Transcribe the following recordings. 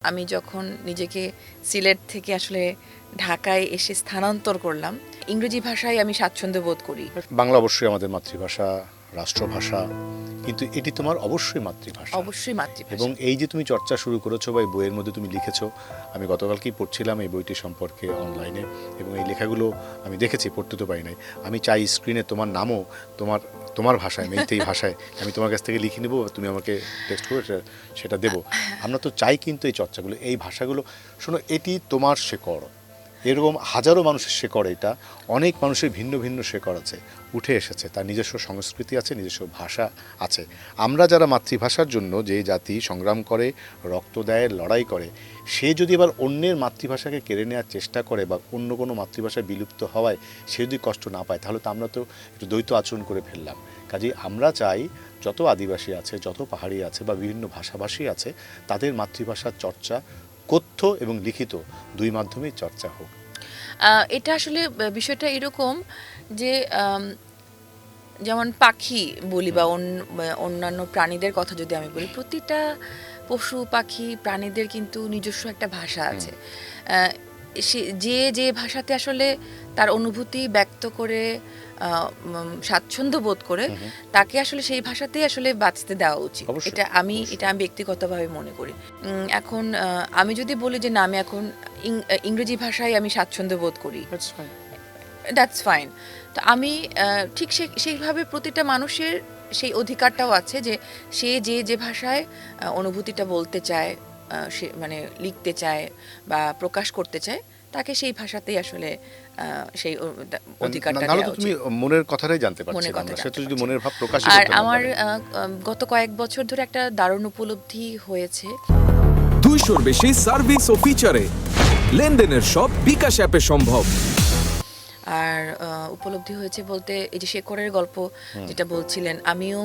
আমি যখন নিজেকে সিলেট থেকে আসলে ঢাকায় এসে স্থানান্তর করলাম, ইংরেজি ভাষায় আমি স্বাচ্ছন্দ্য বোধ করি। বাংলা অবশ্যই আমাদের মাতৃভাষা, রাষ্ট্রভাষা, কিন্তু এটি তোমার অবশ্যই মাতৃভাষা। অবশ্যই মাতৃভাষা। এবং এই যে তুমি চর্চা শুরু করেছো বা এই বইয়ের মধ্যে তুমি লিখেছো, আমি গতকালকেই পড়ছিলাম এই বইটি সম্পর্কে অনলাইনে, এবং এই লেখাগুলো আমি দেখেছি, পড়তে তো পারি নাই। আমি চাই স্ক্রিনে তোমার নামও তোমার তোমার ভাষায়, মেইতেই ভাষায় আমি তোমার কাছ থেকে লিখে নেবো, তুমি আমাকে টেক্সট করে সেটা দেবো। আমরা তো চাই কিন্তু এই চর্চাগুলো, এই ভাষাগুলো। শোনো, এটি তোমার শেকড়, এরকম হাজারো মানুষের শেকড়, এটা অনেক মানুষের ভিন্ন ভিন্ন শেকড় আছে, উঠে এসেছে, তার নিজস্ব সংস্কৃতি আছে, নিজস্ব ভাষা আছে। আমরা যারা মাতৃভাষার জন্য যে জাতি সংগ্রাম করে, রক্ত দেয়, লড়াই করে, সে যদি এবার অন্যের মাতৃভাষাকে কেড়ে নেওয়ার চেষ্টা করে বা অন্য কোনো মাতৃভাষা বিলুপ্ত হওয়ায় সে যদি কষ্ট না পায়, তাহলে তো আমরা তো একটু দ্বৈত আচরণ করে ফেললাম। কাজেই আমরা চাই যত আদিবাসী আছে, যত পাহাড়ি আছে বা বিভিন্ন ভাষাভাষী আছে, তাদের মাতৃভাষার চর্চা কথ্য এবং লিখিত দুই মাধ্যমেই চর্চা হোক। এটা আসলে বিষয়টা এরকম যে যেমন পাখি বলি বা অন্যান্য প্রাণীদের কথা যদি আমি বলি, প্রতিটা পশু পাখি প্রাণীদের কিন্তু নিজস্ব একটা ভাষা আছে। সে যে ভাষাতে আসলে তার অনুভূতি ব্যক্ত করে স্বাচ্ছন্দ্য বোধ করে, তাকে আসলে সেই ভাষাতেই আসলে বাঁচতে দেওয়া উচিত। এটা আমি ব্যক্তিগতভাবে মনে করি। এখন আমি যদি বলি যে না, আমি এখন ইংরেজি ভাষায় আমি স্বাচ্ছন্দ্য বোধ করি, দ্যাটস ফাইন। তো আমি ঠিক সেইভাবে প্রতিটা মানুষের সেই অধিকারটাও আছে যে সে যে ভাষায় অনুভূতিটা বলতে চায়, সে মানে লিখতে চায় বা প্রকাশ করতে চায়, তাকে সেই ভাষাতেই আসলে সেই অধিকারটা দেওয়া উচিত। তুমি মনের কথাটাই জানতে পারছি না, সে তো যদি মনের ভাব প্রকাশ আর করতে না আমার পারে। গত কয়েক বছর ধরে একটা দারুণ উপলব্ধি হয়েছে। 200-র বেশি সার্ভিস ও ফিচারে লেনদেনের সব বিকাশ অ্যাপে সম্ভব। আর উপলব্ধি হয়েছে বলতে, এই যে শেকড়ের গল্প যেটা বলছিলেন, আমিও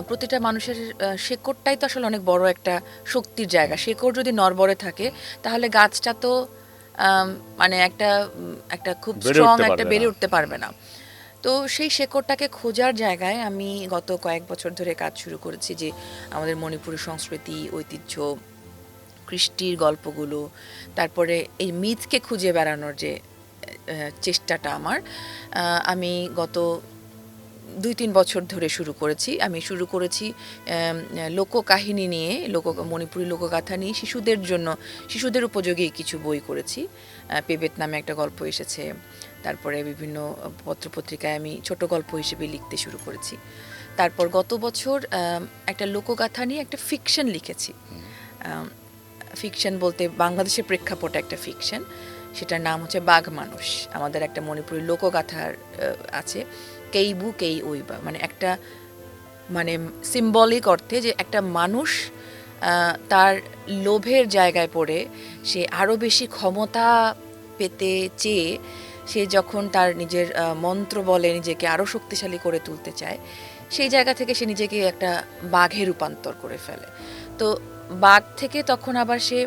প্রতিটা মানুষের শেকড়টাই তো আসলে অনেক বড় একটা শক্তির জায়গা। শেকড় যদি নড়বড়ে থাকে, তাহলে গাছটা তো মানে একটা খুব স্ট্রং একটা বেড়ে উঠতে পারবে না। তো সেই শেকড়টাকে খোঁজার জায়গায় আমি গত কয়েক বছর ধরে কাজ শুরু করেছি, যে আমাদের মণিপুরি সংস্কৃতি, ঐতিহ্য, কৃষ্টির গল্পগুলো, তারপরে এই মিথকে খুঁজে বেড়ানোর যে চেষ্টাটা আমার, আমি গত 2-3 বছর ধরে শুরু করেছি। আমি শুরু করেছি লোককাহিনী নিয়ে, মণিপুরি লোকগাথা নিয়ে শিশুদের উপযোগী কিছু বই করেছি। পেবেত নামে একটা গল্প এসেছে, তারপরে বিভিন্ন পত্রপত্রিকায় আমি ছোট গল্প হিসেবে লিখতে শুরু করেছি। তারপর গত বছর একটা লোকগাথা নিয়ে একটা ফিকশন লিখেছি। ফিকশন বলতে বাংলাদেশের প্রেক্ষাপটে একটা ফিকশন, সেটার নাম হচ্ছে বাঘ মানুষ। আমাদের একটা মণিপুরি লোকগাথার আছে, কেইবু কেই ওইবা, মানে একটা মানে সিম্বলিক অর্থে যে একটা মানুষ তার লোভের জায়গায় পড়ে সে আরও বেশি ক্ষমতা পেতে চেয়ে সে যখন তার নিজের মন্ত্র বলে নিজেকে আরও শক্তিশালী করে তুলতে চায়, সেই জায়গা থেকে সে নিজেকে একটা বাঘে রূপান্তর করে ফেলে। তো বাঘ থেকে তখন সে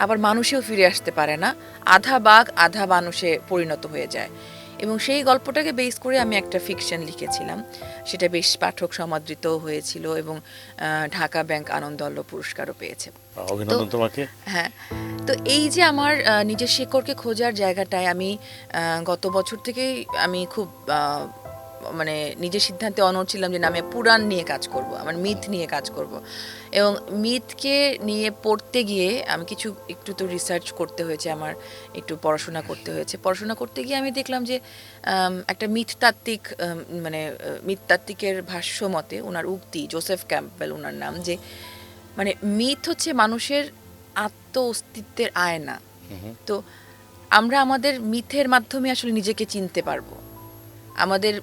আবার মানুষেও ফিরে আসতে পারে না, আধা বাঘ আধা মানুষে পরিণত হয়ে যায়। এবং সেই গল্পটাকে বেস করে আমি একটা ফিকশন লিখেছিলাম, সেটা বেশ পাঠক সমাদৃত হয়েছিল এবং ঢাকা ব্যাংক আনন্দঅল্ল পুরস্কারও পেয়েছে। অভিনন্দন তোমাকে। হ্যাঁ, তো এই যে আমার নিজের শেকড়কে খোঁজার জায়গাটায় আমি গত বছর থেকেই আমি খুব মানে নিজের সিদ্ধান্তে অনড় ছিলাম যে না, আমি পুরাণ নিয়ে কাজ করব, আমার মিথ নিয়ে কাজ করব। এবং মিথকে নিয়ে পড়তে গিয়ে আমি একটু তো রিসার্চ করতে হয়েছে, আমার একটু পড়াশোনা করতে হয়েছে। পড়াশোনা করতে গিয়ে আমি দেখলাম যে একটা মিথতাত্ত্বিক মিথতাত্ত্বিকের ভাষ্য মতে, ওনার উক্তি, জোসেফ ক্যাম্পবেল ওনার নাম, যে মানে মিথ হচ্ছে মানুষের আত্ম অস্তিত্বের আয়না। তো আমরা আমাদের মিথের মাধ্যমে আসলে নিজেকে চিনতে পারবো। আমাদের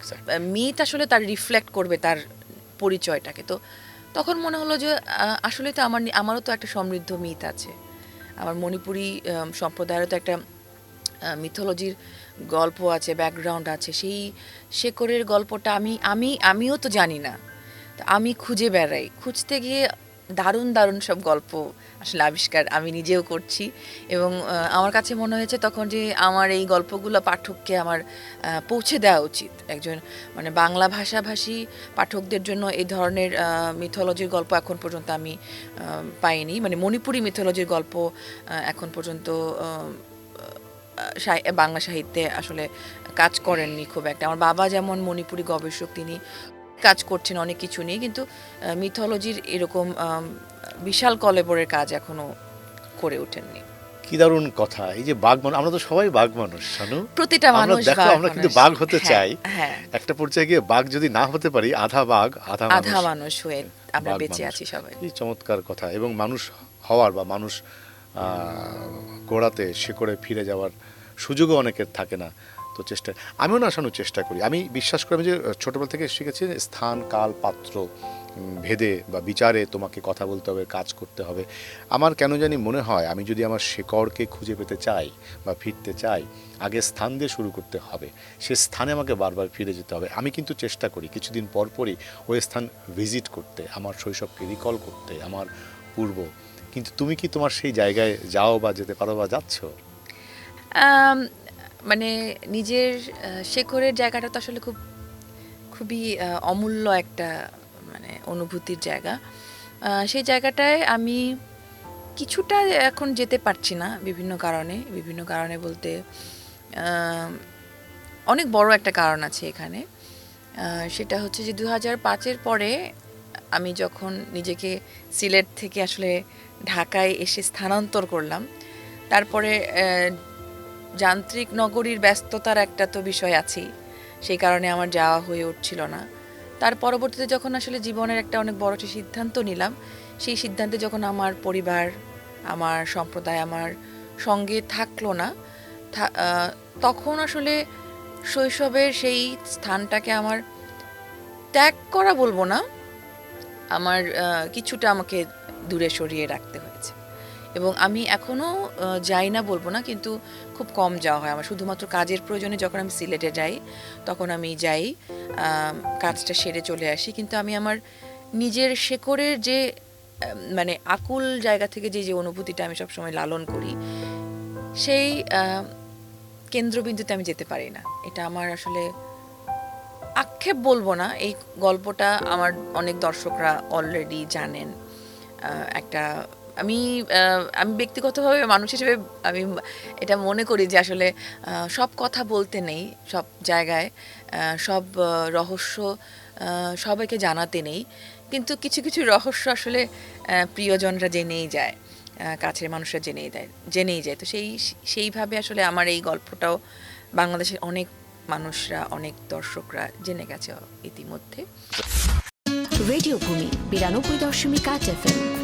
মিথ আসলে তার রিফ্লেক্ট করবে তার পরিচয়টাকে। তো তখন মনে হলো যে আসলে তো আমারও তো একটা সমৃদ্ধ মিথ আছে, আমার মণিপুরি সম্প্রদায়েরও তো একটা মিথোলজির গল্প আছে, ব্যাকগ্রাউন্ড আছে। সেই শেকড়ের গল্পটা আমিও তো জানি না। তো আমি খুঁজে বেড়াই, খুঁজতে গিয়ে দারুণ দারুণ সব গল্প আসলে আবিষ্কার আমি নিজেও করছি এবং আমার কাছে মনে হয়েছে তখন যে আমার এই গল্পগুলো পাঠককে আমার পৌঁছে দেওয়া উচিত। একজন মানে বাংলা ভাষাভাষী পাঠকদের জন্য এই ধরনের মিথোলজির গল্প এখন পর্যন্ত আমি পাইনি। মানে মণিপুরি মিথোলজির গল্প এখন পর্যন্ত বাংলা সাহিত্যে আসলে কাজ করেননি খুব একটা। আমার বাবা যেমন মণিপুরি গবেষক, তিনি কাজ করছেন অনেক কিছু নিয়ে, কিন্তু মিথোলজির এরকম বিশাল কলেবরের কাজ এখনো করে ওঠেননি। কি দারুণ কথা। এই যে বাঘ মানুষ, আমরা তো সবাই বাঘ মানুষ শানু, প্রতিটা আমরা মানুষ দেখো বাঘ আমরা কিন্তু মানুষ। বাঘ হতে হ্যাঁ, চাই, হ্যাঁ, একটা পর্যায়ে গিয়ে বাঘ যদি না হতে পারি আধা বাঘ আধা আধা মানুষ। মানুষ হয়ে আমরা বাঘ বেঁচে মানুষ। আছি সবাই। এই চমৎকার কথা। এবং মানুষ হওয়ার বা মানুষ গোড়াতে শিকড়ে ফিরে যাওয়ার সুযোগও অনেকের থাকে না, তো চেষ্টা আমিও না শানু চেষ্টা করি। আমি বিশ্বাস করি, আমি যে ছোটবেলা থেকে শিখেছি স্থান কাল পাত্র ভেদে বা বিচারে তোমাকে কথা বলতে হবে, কাজ করতে হবে। আমার কেন জানি মনে হয় আমি যদি আমার শিকড়কে খুঁজে পেতে চাই বা ফিরতে চাই, আগে স্থান দিয়ে শুরু করতে হবে, সে স্থানে আমাকে বারবার ফিরে যেতে হবে। আমি কিন্তু চেষ্টা করি কিছুদিন পর পরই ওই স্থান ভিজিট করতে, আমার শৈশবকে রিকল করতে, আমার পূর্ব। কিন্তু তুমি কি তোমার সেই জায়গায় যাও বা যেতে পারো বা যাচ্ছ? মানে নিজের শেকড়ের জায়গাটা তো আসলে খুবই অমূল্য একটা মানে অনুভূতির জায়গা। সেই জায়গাটায় আমি কিছুটা এখন যেতে পারছি না বিভিন্ন কারণে বলতে অনেক বড় একটা কারণ আছে এখানে। সেটা হচ্ছে যে 2005-এর পরে আমি যখন নিজেকে সিলেট থেকে আসলে ঢাকায় এসে স্থানান্তর করলাম, তারপরে যান্ত্রিক নগরীর ব্যস্ততার একটা তো বিষয় আছেই, সেই কারণে আমার যাওয়া হয়ে উঠছিল না। তার পরবর্তীতে যখন আসলে জীবনের একটা অনেক বড় একটা সিদ্ধান্ত নিলাম, সেই সিদ্ধান্তে যখন আমার পরিবার, আমার সম্প্রদায় আমার সঙ্গে থাকলো না, তখন আসলে শৈশবের সেই স্থানটাকে আমার ত্যাগ করা বলবো না, আমার কিছুটা আমাকে দূরে সরিয়ে রাখতে হয়েছে। এবং আমি এখনও যাই না বলবো না, কিন্তু খুব কম যাওয়া হয় আমার। শুধুমাত্র কাজের প্রয়োজনে যখন আমি সিলেটে যাই তখন আমি যাই, কাজটা সেরে চলে আসি। কিন্তু আমি আমার নিজের শেকড়ের যে মানে আকুল জায়গা থেকে যে অনুভূতিটা আমি সবসময় লালন করি, সেই কেন্দ্রবিন্দুতে আমি যেতে পারি না। এটা আমার আসলে আক্ষেপ বলবো না, এই গল্পটা আমার অনেক দর্শকরা অলরেডি জানেন। একটা আমি ব্যক্তিগতভাবে মানুষ হিসেবে আমি এটা মনে করি যে আসলে সব কথা বলতে নেই, সব জায়গায় সব রহস্য সবাইকে জানাতে নেই, কিন্তু কিছু কিছু রহস্য আসলে প্রিয়জনরা জেনেই যায়, কাছের মানুষরা জেনেই যায়। তো সেইভাবে আসলে আমার এই গল্পটাও বাংলাদেশের অনেক মানুষরা, অনেক দর্শকরা জেনে গেছে ইতিমধ্যে। রেডিও ভূমি 92.8 FM।